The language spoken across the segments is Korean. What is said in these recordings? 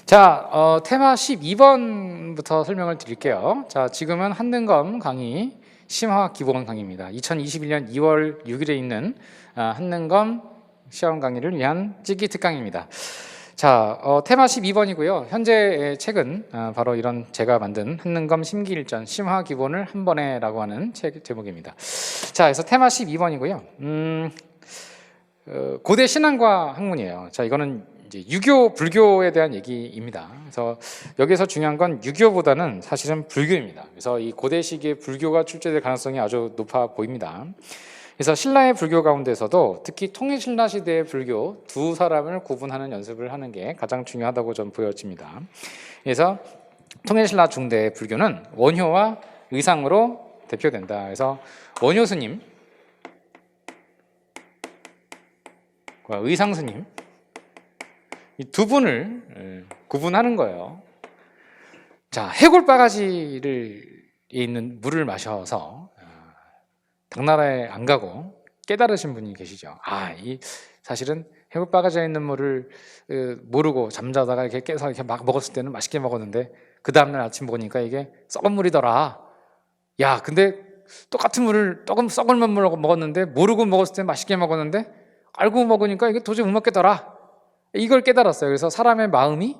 자, 테마 12번부터 설명을 드릴게요. 자, 지금은 한능검 강의 심화학 기본 강의입니다. 2021년 2월 6일에 있는 한능검 시험 강의를 위한 찍기 특강입니다. 자, 테마 12번이고요. 현재 책은 바로 이런 제가 만든 한능검 심기일전 심화 기본을 한 번에 라고 하는 책 제목입니다. 자, 그래서 테마 12번이고요. 고대 신앙과 학문이에요. 자, 이거는 이제 유교, 불교에 대한 얘기입니다. 그래서 여기서 중요한 건 유교보다는 사실은 불교입니다. 그래서 이 고대 시기에 불교가 출제될 가능성이 아주 높아 보입니다. 그래서 신라의 불교 가운데서도 특히 통일신라 시대의 불교 두 사람을 구분하는 연습을 하는 게 가장 중요하다고 좀 보여집니다. 그래서 통일신라 중대의 불교는 원효와 의상으로 대표된다. 그래서 원효 스님과 의상 스님 이 두 분을 구분하는 거예요. 자, 해골바가지를 있는 물을 마셔서 당나라에 안 가고 깨달으신 분이 계시죠. 이 사실은 해골바가지에 있는 물을 모르고 잠자다가 이렇게 깨서 이렇게 막 먹었을 때는 맛있게 먹었는데 그 다음날 아침 먹으니까 이게 썩은 물이더라. 야, 근데 똑같은 물을 조금 썩은 물을 먹었는데 모르고 먹었을 때 맛있게 먹었는데 알고 먹으니까 이게 도저히 못 먹겠더라. 이걸 깨달았어요. 그래서 사람의 마음이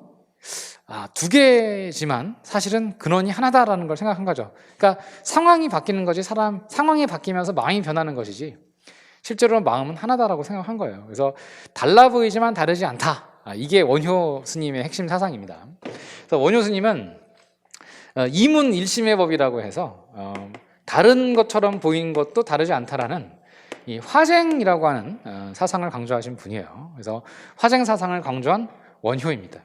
두 개지만 사실은 근원이 하나다라는 걸 생각한 거죠. 그러니까 상황이 바뀌는 거지 상황이 바뀌면서 마음이 변하는 것이지 실제로 마음은 하나다라고 생각한 거예요. 그래서 달라 보이지만 다르지 않다. 이게 원효 스님의 핵심 사상입니다. 그래서 원효 스님은 이문일심의 법이라고 해서 다른 것처럼 보이는 것도 다르지 않다라는 이 화쟁이라고 하는 사상을 강조하신 분이에요. 그래서 화쟁 사상을 강조한 원효입니다.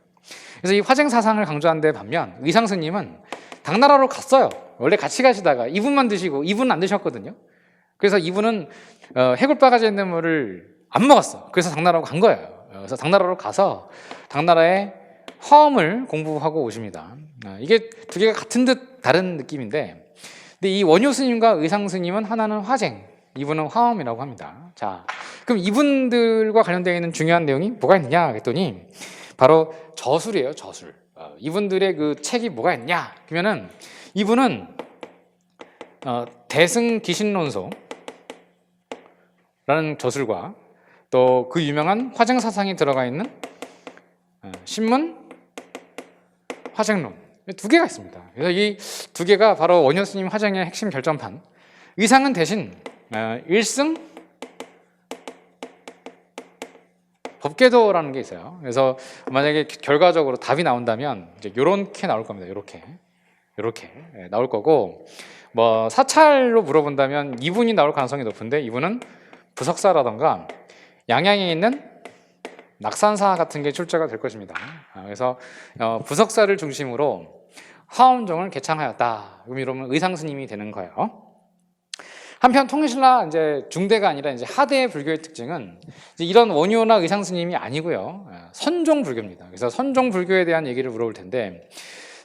그래서 이 화쟁 사상을 강조한 데 반면 의상 스님은 당나라로 갔어요. 원래 같이 가시다가 이분만 드시고 이분은 안 드셨거든요. 그래서 이분은 해골바가지에 있는 물을 안 먹었어. 그래서 당나라로 간 거예요. 그래서 당나라로 가서 당나라의 화엄을 공부하고 오십니다. 이게 두 개가 같은 듯 다른 느낌인데, 근데 이 원효 스님과 의상 스님은 하나는 화쟁, 이분은 화엄이라고 합니다. 자, 그럼 이분들과 관련되어 있는 중요한 내용이 뭐가 있느냐 했더니 바로 저술이에요. 저술. 이분들의 그 책이 뭐가 있냐 그러면은 이분은 대승기신론소라는 저술과 또 그 유명한 화쟁 사상이 들어가 있는 신문 화쟁론 두 개가 있습니다. 그래서 이 두 개가 바로 원효 스님 화쟁의 핵심 결정판. 의상은 대신 1승 법궤도라는 게 있어요. 그래서 만약에 결과적으로 답이 나온다면 이제 이렇게 나올 겁니다. 이렇게 나올 거고, 뭐 사찰로 물어본다면 이분이 나올 가능성이 높은데 이분은 부석사라던가 양양에 있는 낙산사 같은 게 출제가 될 것입니다. 그래서 부석사를 중심으로 화엄종을 개창하였다. 이러면 의상 스님이 되는 거예요. 한편 통일신라 이제 중대가 아니라 이제 하대의 불교의 특징은 이제 이런 원효나 의상 스님이 아니고요. 선종 불교입니다. 그래서 선종 불교에 대한 얘기를 물어볼 텐데,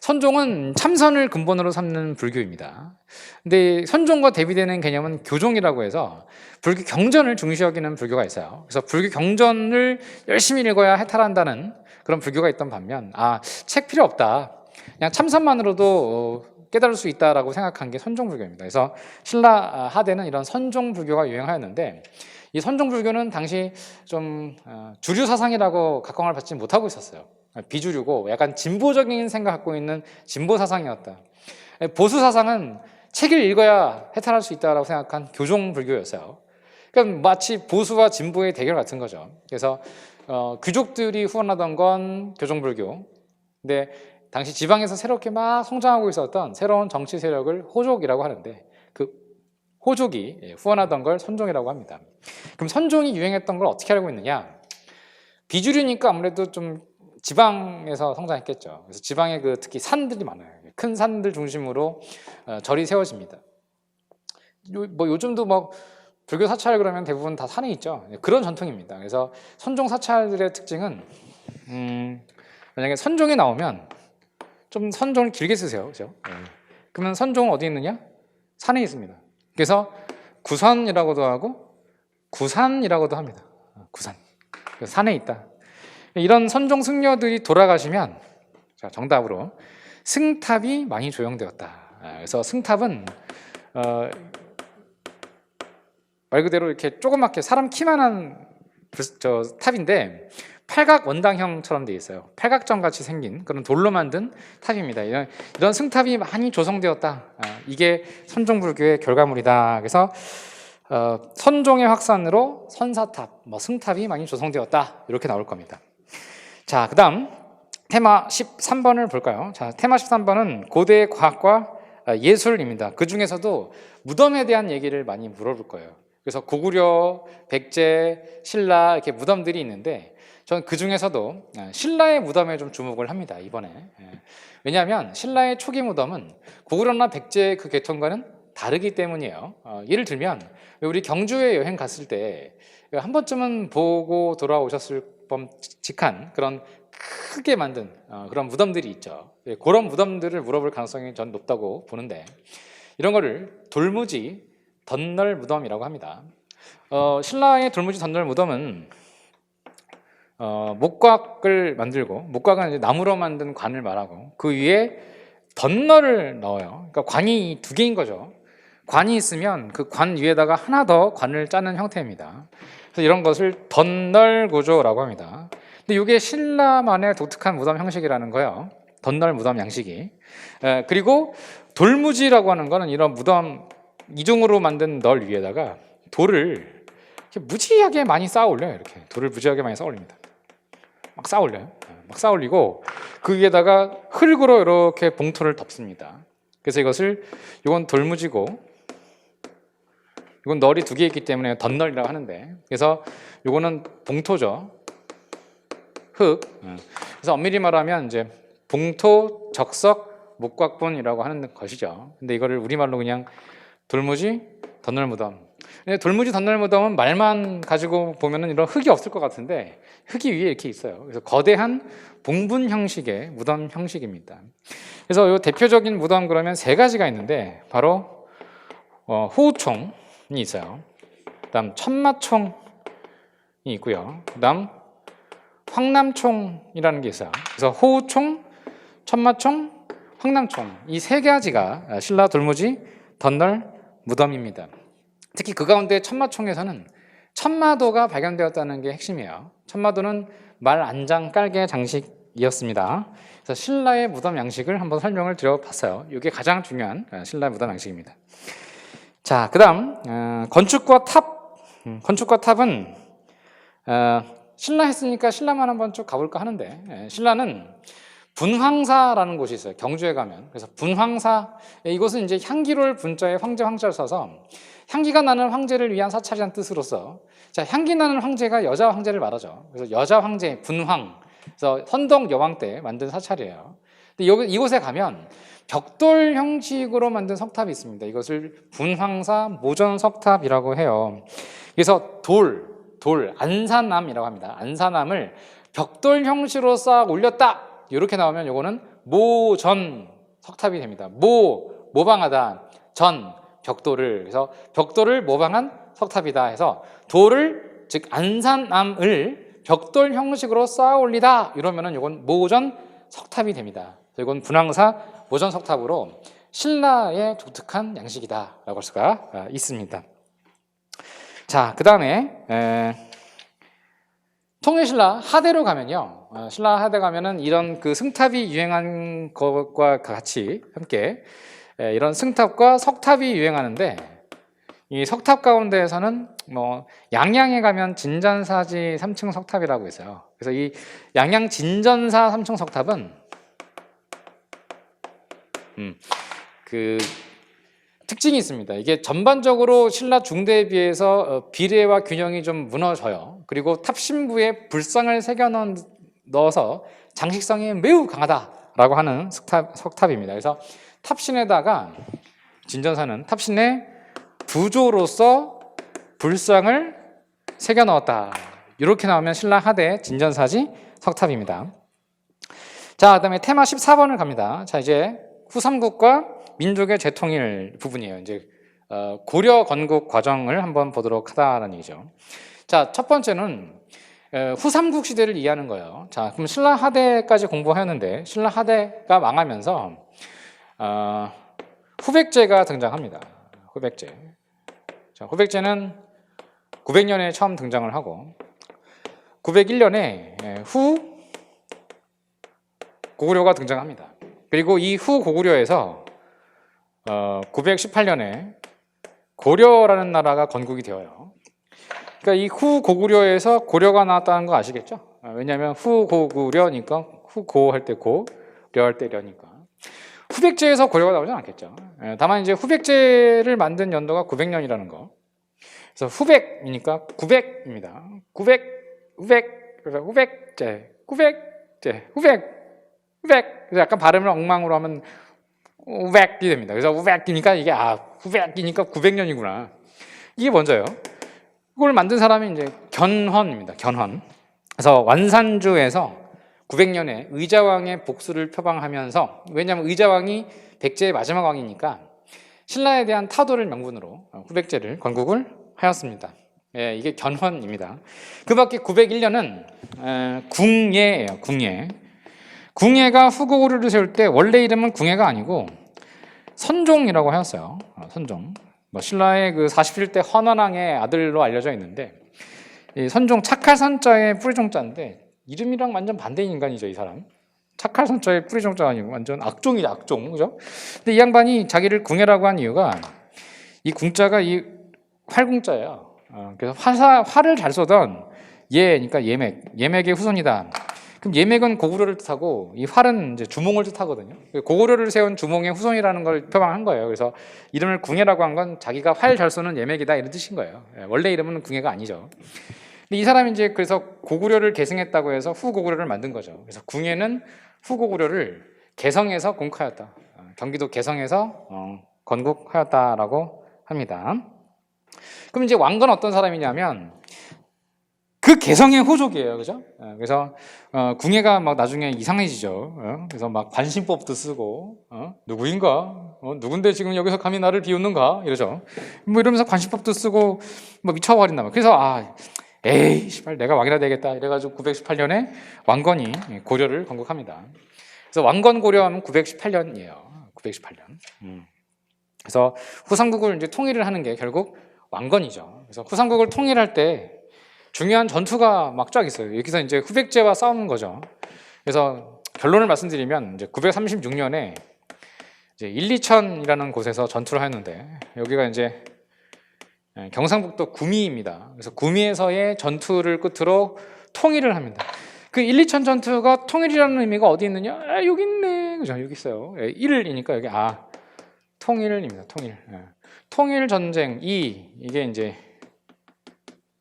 선종은 참선을 근본으로 삼는 불교입니다. 근데 선종과 대비되는 개념은 교종이라고 해서 불교 경전을 중시 여기는 불교가 있어요. 그래서 불교 경전을 열심히 읽어야 해탈한다는 그런 불교가 있던 반면, 책 필요 없다. 그냥 참선만으로도 깨달을 수 있다라고 생각한 게 선종불교입니다. 그래서 신라 하대는 이런 선종불교가 유행하였는데, 이 선종불교는 당시 좀 주류 사상이라고 각광을 받지 못하고 있었어요. 비주류고 약간 진보적인 생각 갖고 있는 진보 사상이었다. 보수 사상은 책을 읽어야 해탈할 수 있다라고 생각한 교종불교였어요. 그러니까 마치 보수와 진보의 대결 같은 거죠. 그래서 귀족들이 후원하던 건 교종불교. 근데 당시 지방에서 새롭게 막 성장하고 있었던 새로운 정치 세력을 호족이라고 하는데, 그 호족이 후원하던 걸 선종이라고 합니다. 그럼 선종이 유행했던 걸 어떻게 알고 있느냐? 비주류니까 아무래도 좀 지방에서 성장했겠죠. 그래서 지방에 특히 산들이 많아요. 큰 산들 중심으로 절이 세워집니다. 뭐 요즘도 뭐 불교 사찰 그러면 대부분 다 산에 있죠. 그런 전통입니다. 그래서 선종 사찰들의 특징은 만약에 선종이 나오면 좀 선종을 길게 쓰세요. 그렇죠? 그러면 선종은 어디 있느냐? 산에 있습니다. 그래서 구선이라고도 하고 구산이라고도 합니다. 구산. 산에 있다. 이런 선종 승려들이 돌아가시면 자, 정답으로 승탑이 많이 조성되었다. 그래서 승탑은 말 그대로 이렇게 조그맣게 사람 키만한 탑인데 팔각 원당형처럼 되어 있어요. 팔각정 같이 생긴 그런 돌로 만든 탑입니다. 이런 승탑이 많이 조성되었다. 이게 선종불교의 결과물이다. 그래서 선종의 확산으로 선사탑, 승탑이 많이 조성되었다. 이렇게 나올 겁니다. 자, 그다음 테마 13번을 볼까요? 자, 테마 13번은 고대 과학과 예술입니다. 그 중에서도 무덤에 대한 얘기를 많이 물어볼 거예요. 그래서 고구려, 백제, 신라 이렇게 무덤들이 있는데 저는 그 중에서도 신라의 무덤에 좀 주목을 합니다. 이번에. 왜냐하면 신라의 초기 무덤은 고구려나 백제의 그 계통과는 다르기 때문이에요. 예를 들면 우리 경주에 여행 갔을 때 한 번쯤은 보고 돌아오셨을 범직한 그런 크게 만든 그런 무덤들이 있죠. 그런 무덤들을 물어볼 가능성이 전 높다고 보는데 이런 거를 돌무지 덧널 무덤이라고 합니다. 신라의 돌무지 덧널 무덤은 목곽을 만들고, 목곽은 이제 나무로 만든 관을 말하고 그 위에 덧널을 넣어요. 그러니까 관이 두 개인 거죠. 관이 있으면 그 관 위에다가 하나 더 관을 짜는 형태입니다. 그래서 이런 것을 덧널 구조라고 합니다. 근데 이게 신라만의 독특한 무덤 형식이라는 거예요. 덧널 무덤 양식이. 그리고 돌무지라고 하는 거는 이런 무덤 이중으로 만든 널 위에다가 돌을 이렇게 무지하게 많이 쌓아 올려요. 이렇게 돌을 무지하게 많이 쌓아 올립니다. 막 쌓아 올려요. 막 쌓아 올리고 그 위에다가 흙으로 이렇게 봉토를 덮습니다. 그래서 이건 돌무지고 이건 널이 두 개 있기 때문에 덧널이라고 하는데, 그래서 이거는 봉토죠. 흙. 그래서 엄밀히 말하면 이제 봉토, 적석, 목곽분이라고 하는 것이죠. 근데 이거를 우리말로 그냥 돌무지, 덧널무덤. 근데 돌무지, 덧널무덤은 말만 가지고 보면은 이런 흙이 없을 것 같은데 흙이 위에 이렇게 있어요. 그래서 거대한 봉분 형식의 무덤 형식입니다. 그래서 이 대표적인 무덤 그러면 세 가지가 있는데 바로 호우총이 있어요. 그다음 천마총이 있고요. 그다음 황남총이라는 게 있어요. 그래서 호우총, 천마총, 황남총 이 세 가지가 신라 돌무지 덧널 무덤입니다. 특히 그 가운데 천마총에서는 천마도가 발견되었다는 게 핵심이에요. 천마도는 말 안장 깔개 장식이었습니다. 그래서 신라의 무덤 양식을 한번 설명을 드려봤어요. 이게 가장 중요한 신라의 무덤 양식입니다. 자, 그다음 건축과 탑. 건축과 탑은 신라 했으니까 신라만 한번 쭉 가볼까 하는데 신라는 분황사라는 곳이 있어요. 경주에 가면. 그래서 분황사, 이곳은 이제 향기로울 분자에 황제 황자를 써서 향기가 나는 황제를 위한 사찰이라는 뜻으로서, 자, 향기 나는 황제가 여자 황제를 말하죠. 그래서 여자 황제 분황, 그래서 선덕 여왕 때 만든 사찰이에요. 근데 이곳에 가면 벽돌 형식으로 만든 석탑이 있습니다. 이것을 분황사 모전 석탑이라고 해요. 그래서 안산암이라고 합니다. 안산암을 벽돌 형식으로 쌓아 올렸다. 이렇게 나오면 이거는 모전 석탑이 됩니다. 모방하다, 전 벽돌을, 그래서 벽돌을 모방한 석탑이다 해서 돌을, 즉 안산암을 벽돌 형식으로 쌓아 올리다 이러면은 이건 모전 석탑이 됩니다. 이건 분황사 모전 석탑으로 신라의 독특한 양식이다라고 할 수가 있습니다. 자, 그 다음에 통일신라 하대로 가면요, 신라 하대 가면은 이런 그 승탑이 유행한 것과 같이 함께 이런 승탑과 석탑이 유행하는데, 이 석탑 가운데에서는 양양에 가면 진전사지 3층 석탑이라고 있어요. 그래서 이 양양 진전사 3층 석탑은 그 특징이 있습니다. 이게 전반적으로 신라 중대에 비해서 비례와 균형이 좀 무너져요. 그리고 탑 신부에 불상을 새겨 넣어서 장식성이 매우 강하다라고 하는 석탑입니다. 그래서 탑신에다가 진전사는 탑신에 부조로서 불상을 새겨 넣었다. 이렇게 나오면 신라 하대 진전사지 석탑입니다. 자, 그다음에 테마 14번을 갑니다. 자, 이제 후삼국과 민족의 재통일 부분이에요. 이제 고려 건국 과정을 한번 보도록 하다는 얘기죠. 자, 첫 번째는 후삼국 시대를 이해하는 거예요. 자, 그럼 신라하대까지 공부하였는데 신라하대가 망하면서 후백제가 등장합니다. 후백제. 자, 후백제는 900년에 처음 등장을 하고 901년에 후 고구려가 등장합니다. 그리고 이 후 고구려에서 918년에 고려라는 나라가 건국이 되어요. 그러니까 이 후 고구려에서 고려가 나왔다는 거 아시겠죠? 왜냐하면 후 고구려니까 후고 할 때 고, 려 할 때 려니까. 후백제에서 고려가 나오진 않겠죠. 다만 이제 후백제를 만든 연도가 900년이라는 거. 그래서 후백이니까 900입니다. 900, 그래서 후백제, 후백. 그래서 약간 발음을 엉망으로 하면 우백이 됩니다. 그래서 우백이니까 이게 후백이니까 900년이구나. 이게 먼저요. 이걸 만든 사람이 이제 견훤입니다. 견훤. 그래서 완산주에서 900년에 의자왕의 복수를 표방하면서, 왜냐하면 의자왕이 백제의 마지막 왕이니까 신라에 대한 타도를 명분으로 후백제를 건국을 하였습니다. 예, 이게 견훤입니다. 그 밖에 901년은 궁예예요. 궁예. 궁예가 후고구려를 세울 때 원래 이름은 궁예가 아니고 선종이라고 하였어요. 선종. 신라의 그 41대 헌원왕의 아들로 알려져 있는데, 이 선종 착할 선자의 뿌리종자인데 이름이랑 완전 반대인 인간이죠, 이 사람. 착할 선자의 뿌리종자가 아니고 완전 악종이죠, 악종. 그죠? 근데 이 양반이 자기를 궁예라고 한 이유가 이 궁자가 이 활궁자예요. 그래서 활을 잘 쏘던 그러니까 예맥의 후손이다. 그럼 예맥은 고구려를 뜻하고 이 활은 이제 주몽을 뜻하거든요. 고구려를 세운 주몽의 후손이라는 걸 표방한 거예요. 그래서 이름을 궁예라고 한 건 자기가 활 잘 쏘는 예맥이다 이런 뜻인 거예요. 원래 이름은 궁예가 아니죠. 근데 이 사람이 이제 그래서 고구려를 계승했다고 해서 후고구려를 만든 거죠. 그래서 궁예는 후고구려를 개성에서 공국하였다. 경기도 개성에서 건국하였다라고 합니다. 그럼 이제 왕건 어떤 사람이냐면 그 개성의 호족이에요, 그죠? 그래서 궁예가 막 나중에 이상해지죠. 그래서 막 관심법도 쓰고 누구인가? 누군데 지금 여기서 감히 나를 비웃는가? 이러죠. 뭐 이러면서 관심법도 쓰고 뭐 미쳐버린다 말. 그래서 에이, 씨발 내가 왕이라 되겠다. 이래가지고 918년에 왕건이 고려를 건국합니다. 그래서 왕건 고려하면 918년이에요. 918년. 그래서 후삼국을 이제 통일을 하는 게 결국 왕건이죠. 그래서 후삼국을 통일할 때 중요한 전투가 막 쫙 있어요. 여기서 이제 후백제와 싸우는 거죠. 그래서 결론을 말씀드리면 이제 936년에 이제 일리천이라는 곳에서 전투를 하였는데, 여기가 이제 경상북도 구미입니다. 그래서 구미에서의 전투를 끝으로 통일을 합니다. 그 일리천 전투가 통일이라는 의미가 어디 있느냐? 여기 있네. 그죠? 여기 있어요. 1이니까 여기 통일입니다. 통일. 통일 전쟁 이게 이제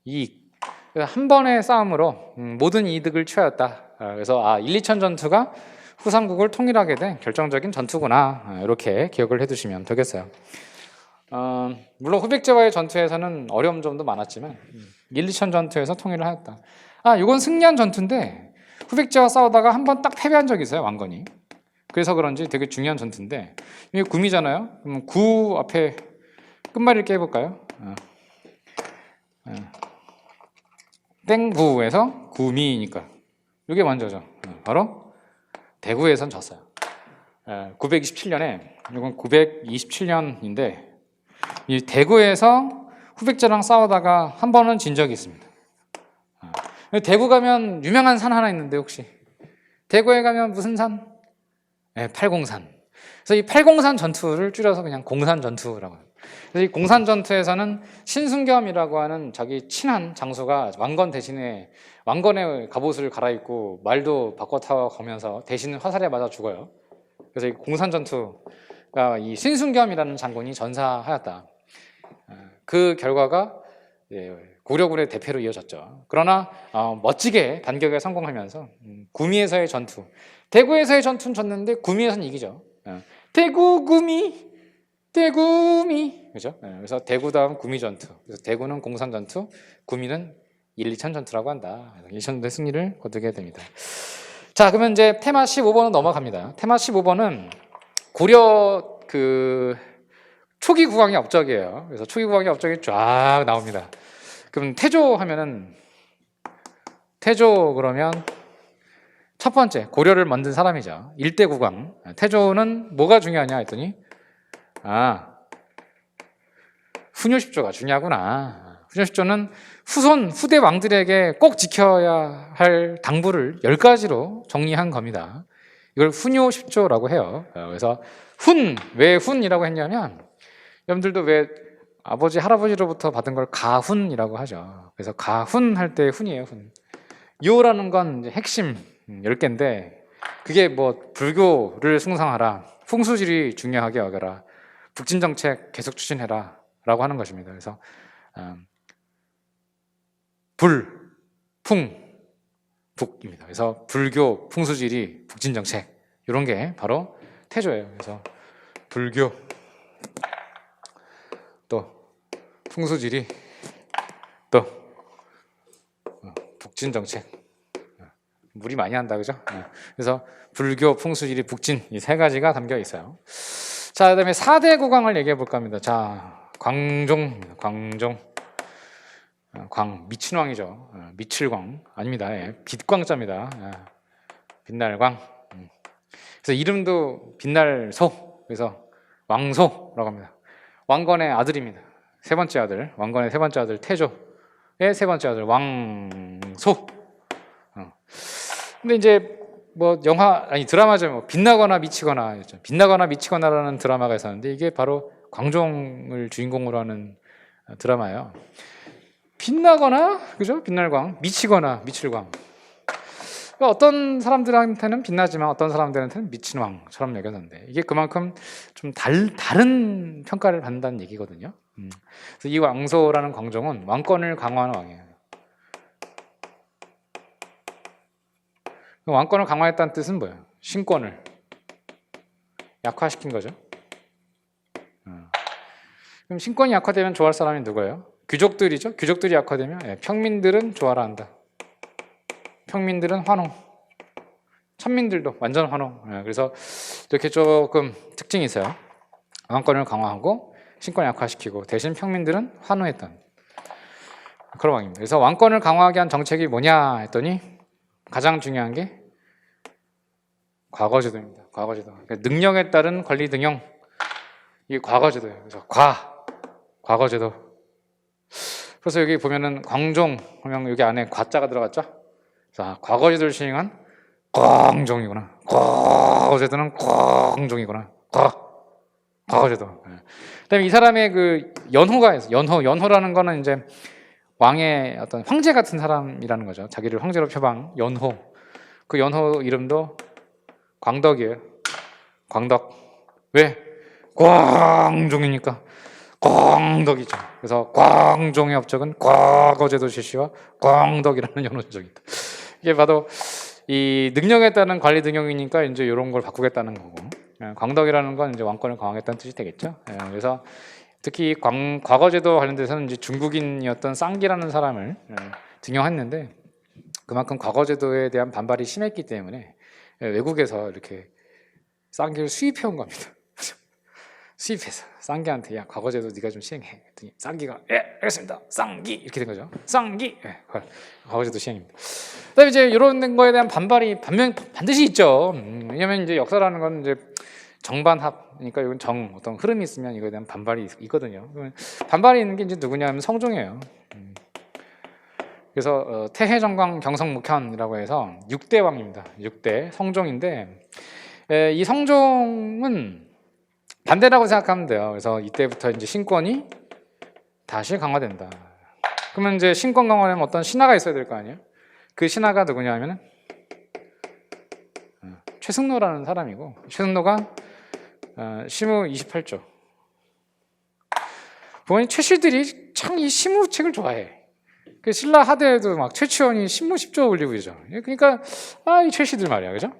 이익. 한 번의 싸움으로 모든 이득을 취하였다. 그래서 1,2천 전투가 후삼국을 통일하게 된 결정적인 전투구나. 이렇게 기억을 해두시면 되겠어요. 물론 후백제와의 전투에서는 어려운 점도 많았지만 1,2천 전투에서 통일을 하였다. 이건 승리한 전투인데 후백제와 싸우다가 한 번 딱 패배한 적이 있어요, 왕건이. 그래서 그런지 되게 중요한 전투인데, 이게 구미잖아요. 그럼 구 앞에 끝말잇기 깨볼까요? 땡구에서 구미니까 이게 먼저죠. 바로 대구에선 졌어요. 927년에, 이건 927년인데 이 대구에서 후백제랑 싸우다가 한 번은 진 적이 있습니다. 대구 가면 유명한 산 하나 있는데, 혹시 대구에 가면 무슨 산? 팔공산. 그래서 이 팔공산 전투를 줄여서 그냥 공산 전투라고 합니다. 그래서 이 공산 전투에서는 신순겸이라고 하는 자기 친한 장수가 왕건 대신에 왕건의 갑옷을 갈아입고 말도 바꿔 타고 가면서 대신 화살에 맞아 죽어요. 그래서 이 공산 전투가 이 신순겸이라는 장군이 전사하였다. 그 결과가 고려군의 대패로 이어졌죠. 그러나 멋지게 반격에 성공하면서 구미에서의 전투, 대구에서의 전투는 졌는데 구미에서는 이기죠. 대구 구미 그죠? 그래서 대구 다음 구미 전투. 그래서 대구는 공산 전투, 구미는 1,2천 전투라고 한다. 1,2천 승리를 거두게 됩니다. 자, 그러면 이제 테마 15번은 넘어갑니다. 테마 15번은 고려 초기 국왕의 업적이에요. 그래서 초기 국왕의 업적이 쫙 나옵니다. 그럼 태조 하면은 태조 그러면 첫 번째 고려를 만든 사람이죠. 일대 국왕. 태조는 뭐가 중요하냐 했더니 훈효십조가 중요하구나. 훈효십조는 후대 왕들에게 꼭 지켜야 할 당부를 10가지로 정리한 겁니다. 이걸 훈효십조라고 해요. 그래서 왜 훈이라고 했냐면 여러분들도 왜 아버지 할아버지로부터 받은 걸 가훈이라고 하죠. 그래서 가훈 할 때 훈이에요. 훈. 요라는 건 이제 핵심 10개인데 그게 뭐 불교를 숭상하라, 풍수지리 중요하게 여겨라, 북진정책 계속 추진해라 라고 하는 것입니다. 그래서 불, 풍, 북입니다. 그래서 불교, 풍수지리, 북진정책 이런 게 바로 태조예요. 그래서 불교, 또 풍수지리, 또 북진정책. 무리 많이 한다, 그죠? 그래서 불교, 풍수지리, 북진 이 3가지가 담겨 있어요. 자, 그다음에 4대 국왕을 얘기해 볼까 합니다. 자, 광종. 미친 왕이죠. 미칠광 아닙니다. 빛광자입니다. 빛날광. 그래서 이름도 빛날소. 그래서 왕소라고 합니다. 왕건의 아들입니다. 세 번째 아들, 왕건의 세 번째 아들 태조의 세 번째 아들 왕소. 근데 이제 뭐 드라마죠. 뭐 빛나거나 미치거나. 빛나거나 미치거나라는 드라마가 있었는데 이게 바로 광종을 주인공으로 하는 드라마예요. 빛나거나, 그죠? 빛날광, 미치거나 미칠광. 그러니까 어떤 사람들한테는 빛나지만 어떤 사람들한테는 미친 왕처럼 여겼는데 이게 그만큼 좀 다른 평가를 받는다는 얘기거든요. 그래서 이 왕소라는 광종은 왕권을 강화하는 왕이에요. 왕권을 강화했다는 뜻은 뭐예요? 신권을 약화시킨 거죠. 그럼 신권이 약화되면 좋아할 사람이 누구예요? 귀족들이죠. 귀족들이 약화되면 평민들은 좋아라 한다. 평민들은 환호. 천민들도 완전 환호. 그래서 이렇게 조금 특징이 있어요. 왕권을 강화하고 신권을 약화시키고 대신 평민들은 환호했던 그런 왕입니다. 그래서 왕권을 강화하게 한 정책이 뭐냐 했더니 가장 중요한 게 과거제도입니다. 과거제도. 그러니까 능력에 따른 권리 등용. 이게 과거제도예요. 그래서 과거제도. 그래서 여기 보면은 광종 하면 여기 안에 과자가 들어갔죠. 자, 과거제도를 시행한 광종이구나. 과거제도는 광종이구나. 과거제도. 그다음에 이 사람의 그 연호가 있어요. 연호라는 거는 이제 왕의 어떤 황제 같은 사람이라는 거죠. 자기를 황제로 표방. 연호. 그 연호 이름도 광덕이에요. 광덕. 왜? 광종이니까 광덕이죠. 그래서 광종의 업적은 과거제도 실시와 광덕이라는 연호적이다. 이게 바로 이 능력에 따른 관리 등용이니까 이제 이런 걸 바꾸겠다는 거고, 광덕이라는 건 이제 왕권을 강화하겠다는 뜻이 되겠죠. 그래서 특히 과거제도 관련돼서는 이제 중국인이었던 쌍기라는 사람을 등용했는데 그만큼 과거제도에 대한 반발이 심했기 때문에 외국에서 이렇게 쌍기를 수입해 온 겁니다. 수입해서 쌍기한테 야 과거제도 네가 좀 시행해. 했더니 쌍기가 알겠습니다. 쌍기 이렇게 된 거죠. 쌍기 과거제도 시행입니다. 그다음에 이제 이런 거에 대한 반발이 반드시 있죠. 왜냐하면 이제 역사라는 건 이제 정반합, 그러니까 이건 어떤 흐름이 있으면 이거에 대한 반발이 있거든요. 반발이 있는 게 이제 누구냐면 성종이에요. 그래서 태해정광 경성묵현이라고 해서 6대 왕입니다. 6대 성종인데 이 성종은 반대라고 생각하면 돼요. 그래서 이때부터 이제 신권이 다시 강화된다. 그러면 이제 신권 강화하면 어떤 신하가 있어야 될 거 아니에요? 그 신하가 누구냐면은 최승로라는 사람이고, 최승로가 시무 28조. 보면 최씨들이 참 이 시무책을 좋아해. 그 신라 하대에도 막 최치원이 신무 10조 올리고 있죠. 그러니까 이 최씨들 말이야, 그죠?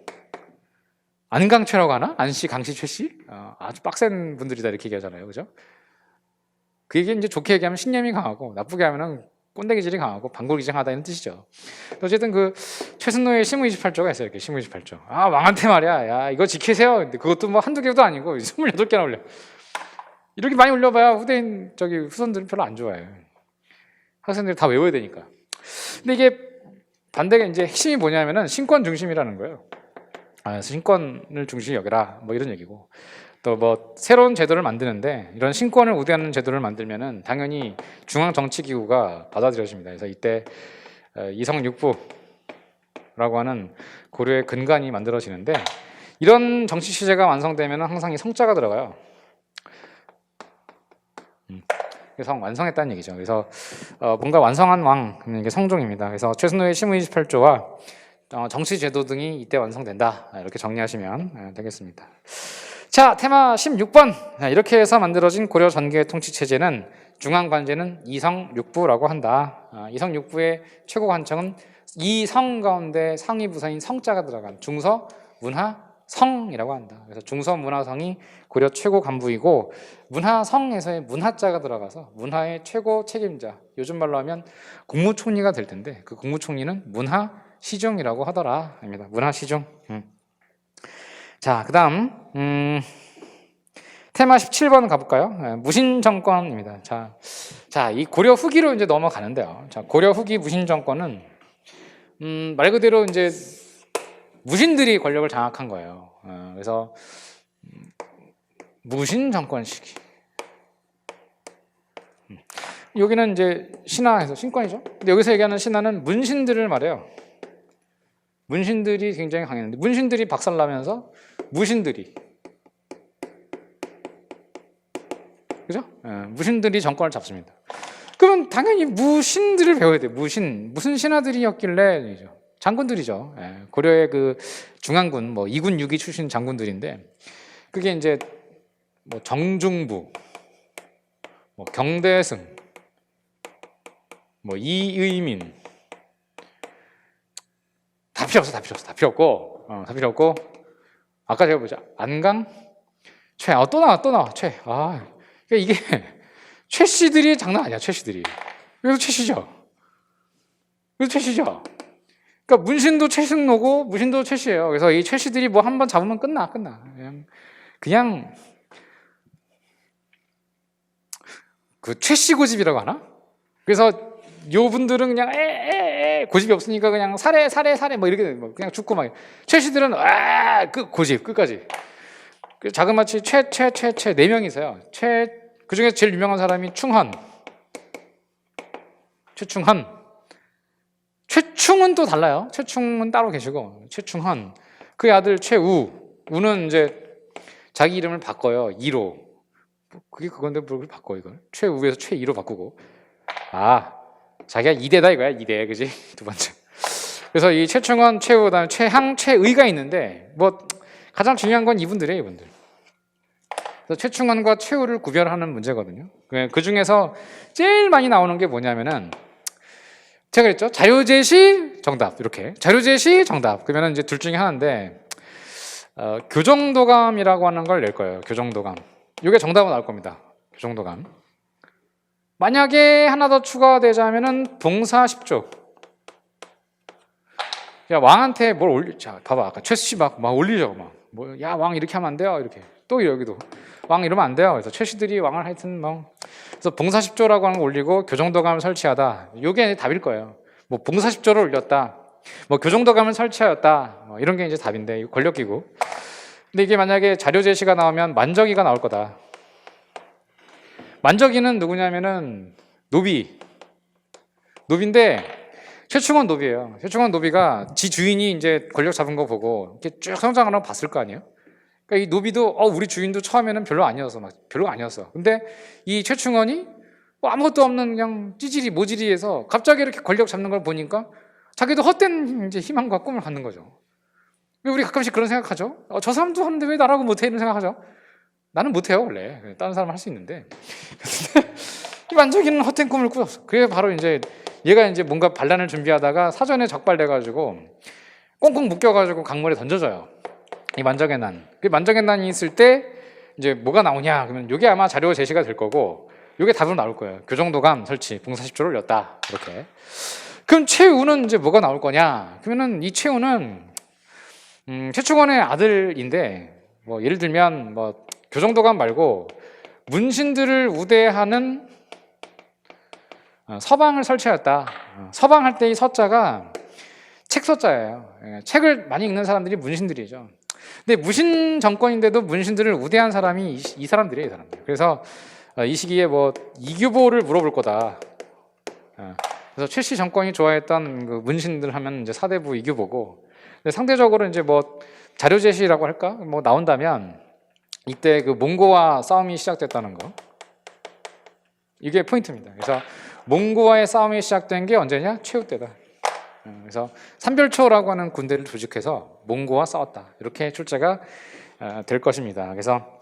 안강최라고 하나? 안씨, 강씨, 최씨? 아주 빡센 분들이다 이렇게 얘기하잖아요, 그죠? 그 얘기 이제 좋게 얘기하면 신념이 강하고 나쁘게 하면은 꼰대기질이 강하고 방골기장하다 이런 뜻이죠. 어쨌든 그 최승로의 시무 28조가 있어요. 이렇게 시무 28조. 왕한테 말이야. 야 이거 지키세요. 근데 그것도 뭐 한두 개도 아니고 28개나 올려. 이렇게 많이 올려봐야 후손들은 별로 안 좋아해요. 학생들이 다 외워야 되니까. 근데 이게 반대가 이제 핵심이 뭐냐면은 신권 중심이라는 거예요. 신권을 중심히 여겨라 뭐 이런 얘기고, 또 뭐 새로운 제도를 만드는데 이런 신권을 우대하는 제도를 만들면은 당연히 중앙 정치 기구가 받아들여집니다. 그래서 이때 이성육부라고 하는 고려의 근간이 만들어지는데, 이런 정치 체제가 완성되면 항상 이 성자가 들어가요. 성 완성했다는 얘기죠. 그래서 뭔가 완성한 왕, 이게 성종입니다. 그래서 최순호의 심의 28조와 정치 제도 등이 이때 완성된다, 이렇게 정리하시면 되겠습니다. 자, 테마 16번. 이렇게 해서 만들어진 고려 전개 통치 체제는 중앙 관제는 이성육부라고 한다. 이성육부의 최고 관청은 이성 가운데 상위 부서인 성자가 들어간 중서 문하 성이라고 한다. 그래서 중서 문하성이 고려 최고 간부이고, 문하성에서의 문하자가 들어가서 문하의 최고 책임자, 요즘 말로 하면 국무총리가 될 텐데 그 국무총리는 문하시중이라고 하더라 입니다. 문하시중. 자, 그 다음 테마 17번 가볼까요? 무신정권입니다. 자, 이 고려 후기로 이제 넘어가는데요. 자, 고려 후기 무신정권은 말 그대로 이제 무신들이 권력을 장악한 거예요. 그래서 무신 정권 시기. 여기는 이제 신하에서 신권이죠. 근데 여기서 얘기하는 신하는 문신들을 말해요. 문신들이 굉장히 강했는데, 문신들이 박살나면서 무신들이, 그죠? 무신들이 정권을 잡습니다. 그러면 당연히 무신들을 배워야 돼요. 무슨 신하들이었길래? 장군들이죠. 고려의 그 중앙군, 뭐 2군 6위 출신 장군들인데, 그게 이제 뭐 정중부, 뭐 경대승, 뭐 이의민, 다 필요 없고, 아까 제가 보자, 안강, 최, 또 나와, 최. 그러니까 이게 최 씨들이 장난 아니야, 최 씨들이. 그래서 최 씨죠. 그러니까 문신도 최승로고 무신도 최 씨예요. 그래서 이 최 씨들이 뭐 한번 잡으면 끝나. 그냥 그 최 씨 고집이라고 하나? 그래서 요 분들은 그냥 고집이 없으니까 그냥 살해 뭐 이렇게 그냥 죽고 막. 최 씨들은 그 고집 끝까지. 그 자그마치 최 4명이세요. 그 중에 제일 유명한 사람이 최충은 또 달라요. 최충은 따로 계시고, 최충헌, 그의 아들 우는 이제 자기 이름을 바꿔요. 이로. 그게 그건데 뭘 바꿔 이걸? 최우에서 최이로 바꾸고. 자기가 이대다 이거야. 이대, 그지? 두 번째. 그래서 이 최충헌, 최우, 그다음에 최항, 최의가 있는데, 뭐 가장 중요한 건 이분들이에요, 이분들. 그래서 최충헌과 최우를 구별하는 문제거든요. 그 중에서 제일 많이 나오는 게 뭐냐면은, 제가 그랬죠. 자료제시 정답, 이렇게. 자료제시 정답. 그러면 이제 둘 중에 하나인데, 교정도감이라고 하는 걸 낼 거예요. 교정도감. 이게 정답은 나올 겁니다. 교정도감. 만약에 하나 더 추가되자면은 봉사10조. 야, 왕한테 뭘 올리, 자, 봐봐. 아까 최씨 막 올리죠. 야, 왕 이렇게 하면 안 돼요. 이렇게. 또 여기도. 왕 이러면 안 돼요. 그래서 최씨들이 왕을 하여튼 그래서 봉사10조라고 하는 거 올리고 교정도감을 설치하다. 이게 답일 거예요. 뭐 봉사10조를 올렸다. 뭐 교정도감을 설치하였다. 이런 게 이제 답인데, 권력기구. 근데 이게 만약에 자료 제시가 나오면 만적이가 나올 거다. 만적이는 누구냐면은 노비인데 최충헌 노비예요. 최충헌 노비가 지 주인이 이제 권력 잡은 거 보고 이렇게 쭉 성장하는 거 봤을 거 아니에요. 그러니까 이 노비도 우리 주인도 처음에는 별로 아니었어. 근데 이 최충헌이 뭐 아무것도 없는 그냥 찌질이 모질이에서 갑자기 이렇게 권력 잡는 걸 보니까 자기도 헛된 이제 희망과 꿈을 갖는 거죠. 우리 가끔씩 그런 생각하죠. 저 사람도 하는데 왜 나라고 못해? 이런 생각하죠. 나는 못해요 원래. 다른 사람 할 수 있는데. 이 만적이는 헛된 꿈을 꾸었어. 그게 바로 이제 얘가 이제 뭔가 반란을 준비하다가 사전에 적발돼가지고 꽁꽁 묶여가지고 강물에 던져져요. 이 만적의 난. 그 만적의 난이 있을 때 이제 뭐가 나오냐? 그러면 이게 아마 자료 제시가 될 거고, 이게 답으로 나올 거예요. 교정도감 설치, 봉사10조를 올렸다. 이렇게. 그럼 최우는 이제 뭐가 나올 거냐? 그러면은 이 최우는 최충헌의 아들인데, 뭐 예를 들면 뭐 교정도감 말고 문신들을 우대하는 서방을 설치하였다. 서방할 때 이 서자가 책서자예요. 예, 책을 많이 읽는 사람들이 문신들이죠. 근데 무신 정권인데도 문신들을 우대한 사람이 이 사람들이에요, 이 사람들. 그래서 이 시기에 뭐 이규보를 물어볼 거다. 그래서 최씨 정권이 좋아했던 그 문신들 하면 이제 사대부 이규보고, 근데 상대적으로 이제 뭐 자료 제시라고 할까? 뭐 나온다면 이때 그 몽고와 싸움이 시작됐다는 거. 이게 포인트입니다. 그래서 몽고와의 싸움이 시작된 게 언제냐? 최후 때다. 그래서 삼별초라고 하는 군대를 조직해서 몽고와 싸웠다. 이렇게 출제가 될 것입니다. 그래서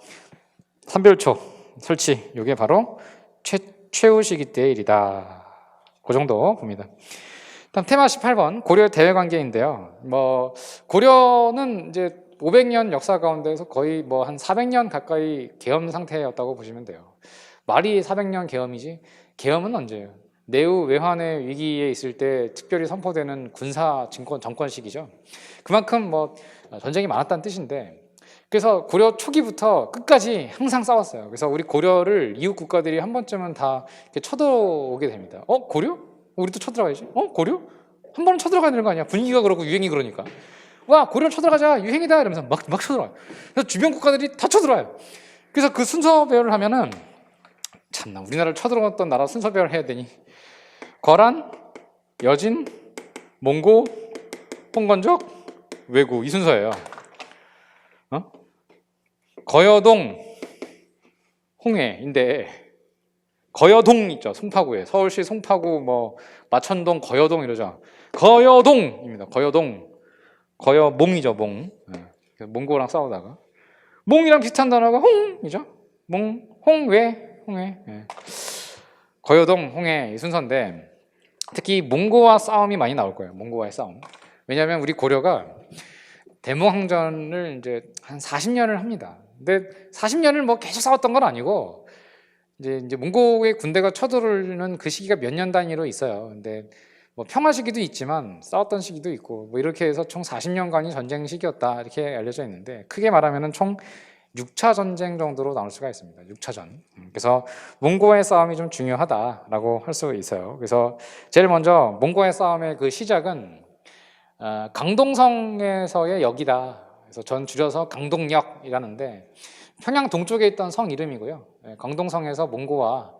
삼별초 설치, 이게 바로 최후 시기 때의 일이다. 그 정도 봅니다. 다음 테마 18번 고려 대외 관계인데요. 뭐 고려는 이제 500년 역사 가운데서 거의 뭐 한 400년 가까이 계엄 상태였다고 보시면 돼요. 말이 400년 계엄이지 계엄은 언제예요? 내후 외환의 위기에 있을 때 특별히 선포되는 군사 정권 시기죠. 그만큼 뭐 전쟁이 많았다는 뜻인데, 그래서 고려 초기부터 끝까지 항상 싸웠어요. 그래서 우리 고려를 이웃 국가들이 한 번쯤은 다 이렇게 쳐들어오게 됩니다. 고려? 우리도 쳐들어가야지. 고려? 한 번은 쳐들어가야 되는 거 아니야? 분위기가 그렇고 유행이 그러니까. 와, 고려 쳐들어가자, 유행이다 이러면서 막 쳐들어와요. 그래서 주변 국가들이 다 쳐들어와요. 그래서 그 순서 배열을 하면은, 참나 우리나라를 쳐들어왔던 나라 순서 배열을 해야 되니, 거란, 여진, 몽고, 홍건적, 왜구, 이 순서예요. 거여동, 홍해인데, 거여동 있죠, 송파구에. 서울시 송파구 뭐 마천동, 거여동 이러죠. 거여동입니다. 거여동. 거여몽이죠, 몽. 몽고랑 싸우다가 몽이랑 비슷한 단어가 홍이죠. 몽, 홍회, 홍회. 거여동, 홍해 이 순서인데, 특히 몽고와 싸움이 많이 나올 거예요. 몽고와의 싸움. 왜냐하면 우리 고려가 대무항전을 이제 한 40년을 합니다. 근데 40년을 뭐 계속 싸웠던 건 아니고, 이제 몽고의 군대가 쳐들어오는 그 시기가 몇 년 단위로 있어요. 근데 뭐 평화 시기도 있지만 싸웠던 시기도 있고, 뭐 이렇게 해서 총 40년간이 전쟁 시기였다 이렇게 알려져 있는데, 크게 말하면은 총 6차 전쟁 정도로 나눌 수가 있습니다. 6차전. 그래서 몽고와의 싸움이 좀 중요하다라고 할 수 있어요. 그래서 제일 먼저 몽고와의 싸움의 그 시작은 강동성에서의 역이다. 그래서 전 줄여서 강동역이라는데, 평양 동쪽에 있던 성 이름이고요. 강동성에서 몽고와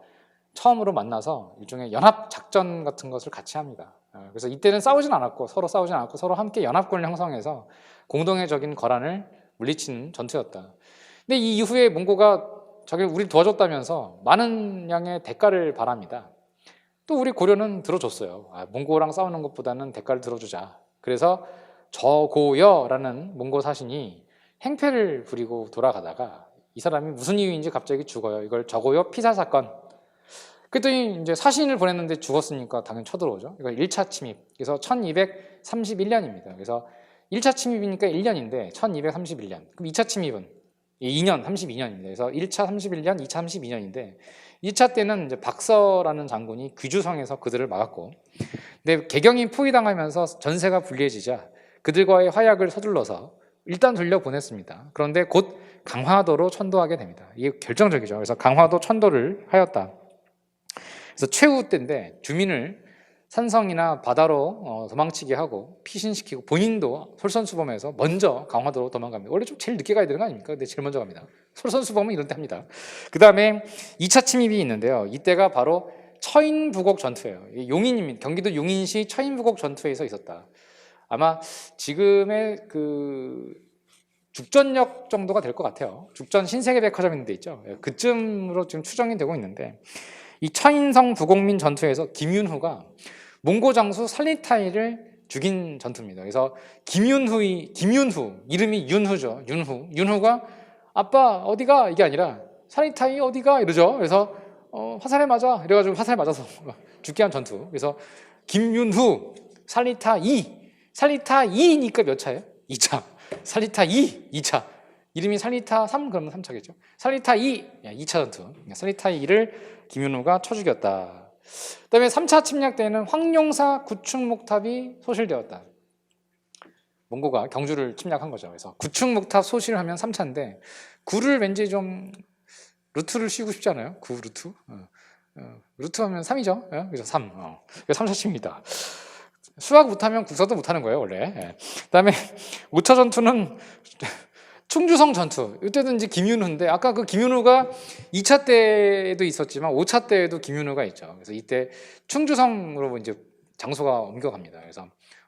처음으로 만나서 일종의 연합 작전 같은 것을 같이 합니다. 그래서 이때는 싸우진 않았고, 서로 함께 연합군을 형성해서 공동의적인 거란을 물리치는 전투였다. 근데 이 이후에 몽고가 우리를 도와줬다면서 많은 양의 대가를 바랍니다. 또 우리 고려는 들어줬어요. 몽고랑 싸우는 것보다는 대가를 들어주자. 그래서 저고여라는 몽고 사신이 행패를 부리고 돌아가다가 이 사람이 무슨 이유인지 갑자기 죽어요. 이걸 저고여 피살 사건. 그랬더니 이제 사신을 보냈는데 죽었으니까 당연히 쳐들어오죠. 이거 1차 침입. 그래서 1231년입니다. 그래서 1차 침입이니까 1년인데 1231년. 그럼 2차 침입은 2년, 32년입니다. 그래서 1차 31년, 2차 32년인데 2차 때는 이제 박서라는 장군이 귀주성에서 그들을 막았고, 근데 개경이 포위당하면서 전세가 불리해지자 그들과의 화약을 서둘러서 일단 돌려보냈습니다. 그런데 곧 강화도로 천도하게 됩니다. 이게 결정적이죠. 그래서 강화도 천도를 하였다. 그래서 최후 때인데 주민을 산성이나 바다로 도망치게 하고 피신시키고, 본인도 솔선수범해서 먼저 강화도로 도망갑니다. 원래 좀 제일 늦게 가야 되는 거 아닙니까? 근데 제일 먼저 갑니다. 솔선수범은 이런 데 합니다. 그 다음에 2차 침입이 있는데요. 이때가 바로 처인부곡 전투예요. 용인입니다. 경기도 용인시 처인부곡 전투에서 있었다. 아마 지금의 그 죽전역 정도가 될 것 같아요. 죽전 신세계백화점 있는 데 있죠. 그쯤으로 지금 추정이 되고 있는데, 이 처인성 부곡민 전투에서 김윤후가 몽고 장수 살리타이를 죽인 전투입니다. 그래서 김윤후 이름이 윤후죠. 윤후가 아빠 어디가 이게 아니라 살리타이 어디가 이러죠. 그래서 화살에 맞아 이래가지고 화살에 맞아서 죽게 한 전투. 그래서 김윤후 살리타이니까 몇 차예요? 2차. 살리타이 2차. 이름이 살리타 3 그러면 3차겠죠. 살리타이 2차 전투. 살리타이를 김윤후가 쳐 죽였다. 그다음에 3차 침략 때에는 황룡사 구축목탑이 소실되었다. 몽고가 경주를 침략한 거죠. 그래서 구축목탑 소실하면 3차인데, 구를 왠지 좀 루트를 씌우고 싶지 않아요? 구 루트? 루트 하면 3이죠. 그래서 3. 그래서 3차 침입니다. 수학 못하면 국사도 못하는 거예요 원래. 예. 그다음에 5차 전투는 충주성 전투. 이때는 이제 김윤후인데 아까 그 김윤후가 2차 때에도 있었지만 5차 때에도 김윤후가 있죠. 그래서 이때 충주성으로 이제 장소가 옮겨갑니다. 그래서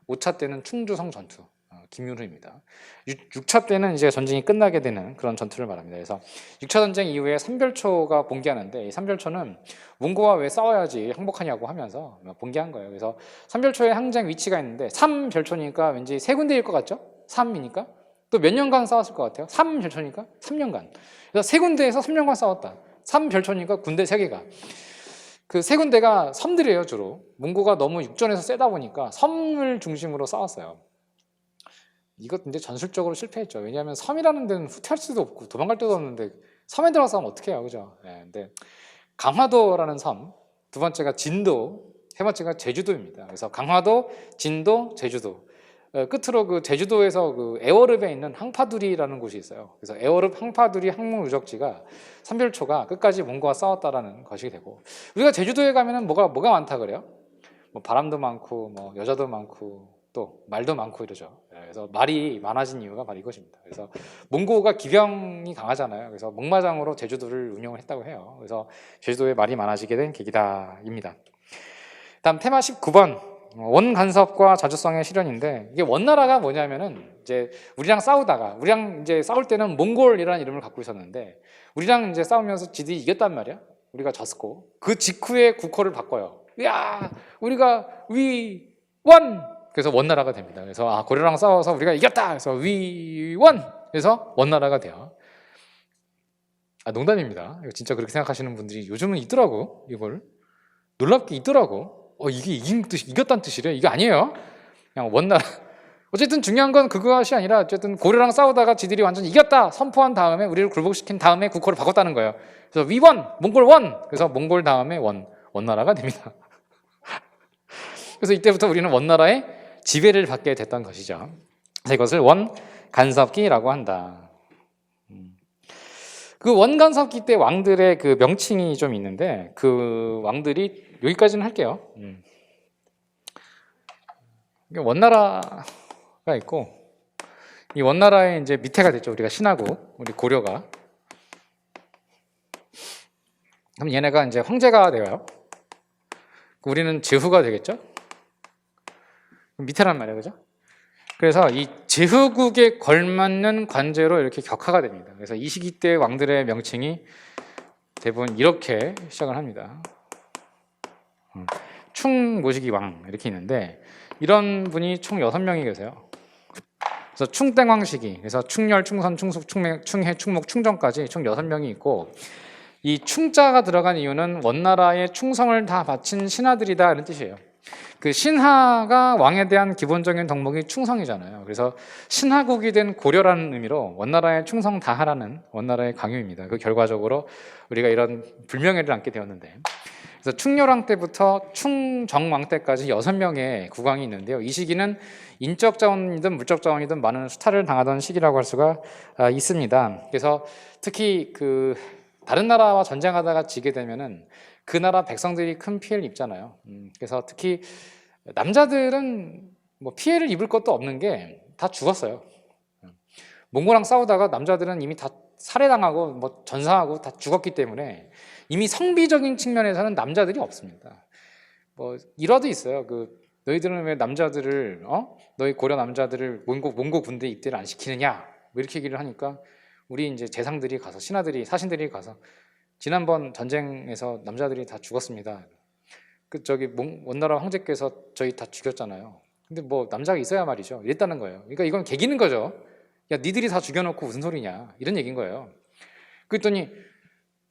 5차 때는 충주성 전투. 김윤후입니다. 6차 때는 이제 전쟁이 끝나게 되는 그런 전투를 말합니다. 그래서 6차 전쟁 이후에 삼별초가 봉기하는데 이 삼별초는 몽고와 왜 싸워야지 항복하냐고 하면서 봉기한 거예요. 그래서 삼별초의 항쟁 위치가 있는데 삼별초니까 왠지 세 군데일 것 같죠? 3이니까 또 몇 년간 싸웠을 것 같아요? 3별초니까 3년간. 그래서 세 군데에서 3년간 싸웠다. 3별초니까 군대 3개가. 그 세 군데가 섬들이에요 주로. 몽고가 너무 육전에서 세다 보니까 섬을 중심으로 싸웠어요. 이것 근데 전술적으로 실패했죠. 왜냐하면 섬이라는 데는 후퇴할 수도 없고 도망갈 데도 없는데 섬에 들어가서 어떻게 해요, 그죠? 네, 근데 강화도라는 섬, 두 번째가 진도, 세 번째가 제주도입니다. 그래서 강화도, 진도, 제주도. 끝으로 그 제주도에서 그 애월읍에 있는 항파두리라는 곳이 있어요. 그래서 애월읍 항파두리 항목 유적지가 삼별초가 끝까지 몽고와 싸웠다라는 것이 되고 우리가 제주도에 가면은 뭐가 많다 그래요? 뭐 바람도 많고 뭐 여자도 많고 또 말도 많고 이러죠. 그래서 말이 많아진 이유가 바로 이것입니다. 그래서 몽고가 기병이 강하잖아요. 그래서 목마장으로 제주도를 운영을 했다고 해요. 그래서 제주도에 말이 많아지게 된 계기다입니다. 다음 테마 19번 원간섭과 자주성의 실현인데 이게 원나라가 뭐냐면은 이제 우리랑 이제 싸울 때는 몽골이라는 이름을 갖고 있었는데 우리랑 이제 싸우면서 지들이 이겼단 말이야. 우리가 졌고 그 직후에 국호를 바꿔요. 야, 우리가 위원 그래서 원나라가 됩니다. 그래서 고려랑 싸워서 우리가 이겼다. 그래서 위원 그래서 원나라가 돼요. 농담입니다. 이거 진짜 그렇게 생각하시는 분들이 요즘은 있더라고. 이걸 놀랍게 있더라고. 이게 이겼다는 뜻이래. 이게 아니에요. 그냥 원나라. 어쨌든 중요한 건 그것이 아니라 어쨌든 고려랑 싸우다가 지들이 완전 이겼다 선포한 다음에 우리를 굴복시킨 다음에 국호를 바꿨다는 거예요. 그래서 위원 몽골 원 그래서 몽골 다음에 원나라가 됩니다. 그래서 이때부터 우리는 원나라의 지배를 받게 됐던 것이죠. 그래서 이것을 원간섭기라고 한다. 그 원간섭기 때 왕들의 그 명칭이 좀 있는데 그 왕들이 여기까지는 할게요. 원나라가 있고 이 원나라의 이제 밑에가 됐죠. 우리가 신하국, 우리 고려가. 그럼 얘네가 이제 황제가 되어요. 우리는 제후가 되겠죠. 밑에란 말이에요, 그죠? 그래서 이 제후국에 걸맞는 관제로 이렇게 격하가 됩니다. 그래서 이 시기 때 왕들의 명칭이 대부분 이렇게 시작을 합니다. 충모시기 왕 이렇게 있는데 이런 분이 총 6명이 계세요. 그래서 충땡왕 시기, 그래서 충렬, 충선, 충숙, 충해, 충목, 충정까지 총 6명이 있고 이 충자가 들어간 이유는 원나라의 충성을 다 바친 신하들이다 이런 뜻이에요. 그 신하가 왕에 대한 기본적인 덕목이 충성이잖아요. 그래서 신하국이 된 고려라는 의미로 원나라에 충성 다하라는 원나라의 강요입니다. 그 결과적으로 우리가 이런 불명예를 안게 되었는데 그래서 충렬왕 때부터 충정왕 때까지 6명의 국왕이 있는데요. 이 시기는 인적 자원이든 물적 자원이든 많은 수탈을 당하던 시기라고 할 수가 있습니다. 그래서 특히 그 다른 나라와 전쟁하다가 지게 되면은 그 나라 백성들이 큰 피해를 입잖아요. 그래서 특히 남자들은 뭐 피해를 입을 것도 없는 게 다 죽었어요. 몽고랑 싸우다가 남자들은 이미 다 살해당하고 뭐 전사하고 다 죽었기 때문에 이미 성비적인 측면에서는 남자들이 없습니다. 뭐 일화도 있어요. 그 너희들은 왜 남자들을 너희 고려 남자들을 몽고 군대 입대를 안 시키느냐? 뭐 이렇게 얘기를 하니까 우리 이제 재상들이 가서 신하들이 사신들이 가서 지난번 전쟁에서 남자들이 다 죽었습니다. 그 저기 원나라 황제께서 저희 다 죽였잖아요. 근데 뭐 남자가 있어야 말이죠. 이랬다는 거예요. 그러니까 이건 개기는 거죠. 야, 니들이 다 죽여놓고 무슨 소리냐 이런 얘기인 거예요. 그랬더니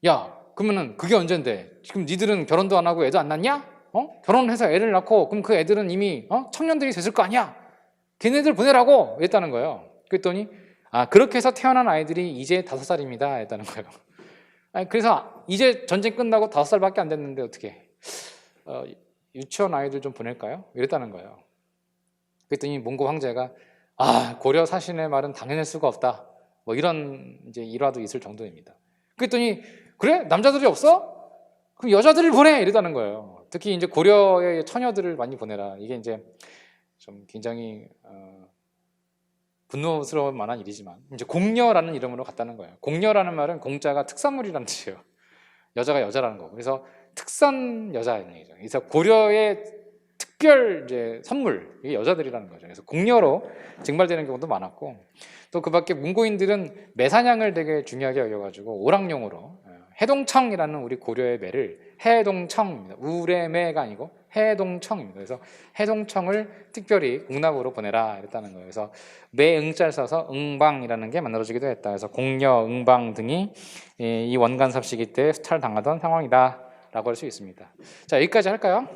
야, 그러면은 그게 언젠데? 지금 니들은 결혼도 안 하고 애도 안 낳냐? 결혼해서 애를 낳고 그럼 그 애들은 이미 청년들이 됐을 거 아니야? 걔네들 보내라고 했다는 거예요. 그랬더니 그렇게 해서 태어난 아이들이 이제 5살입니다 했다는 거예요. 그래서 이제 전쟁 끝나고 5살밖에 안 됐는데 어떻게 유치원 아이들 좀 보낼까요? 이랬다는 거예요. 그랬더니 몽고 황제가 고려 사신의 말은 당해낼 수가 없다. 뭐 이런 이제 일화도 있을 정도입니다. 그랬더니 그래? 남자들이 없어? 그럼 여자들을 보내! 이랬다는 거예요. 특히 이제 고려의 처녀들을 많이 보내라. 이게 이제 좀 굉장히 분노스러울 만한 일이지만 이제 공녀라는 이름으로 갔다는 거예요. 공녀라는 말은 공자가 특산물이라는 뜻이에요. 여자가 여자라는 거고. 그래서 특선 여자인 얘기죠. 그래서 고려의 특별 이제 선물 이게 여자들이라는 거죠. 그래서 공녀로 증발되는 경우도 많았고 또 그밖에 문고인들은 매사냥을 되게 중요하게 여겨가지고 오락용으로 해동청이라는 우리 고려의 매를 해동청입니다. 우레매가 아니고 해동청입니다. 그래서 해동청을 특별히 공납으로 보내라 이랬다는 거예요. 그래서 매응자를 써서 응방이라는 게 만들어지기도 했다. 그래서 공녀, 응방 등이 이 원간 삽시기 때 수탈당하던 상황이다라고 할 수 있습니다. 자, 여기까지 할까요?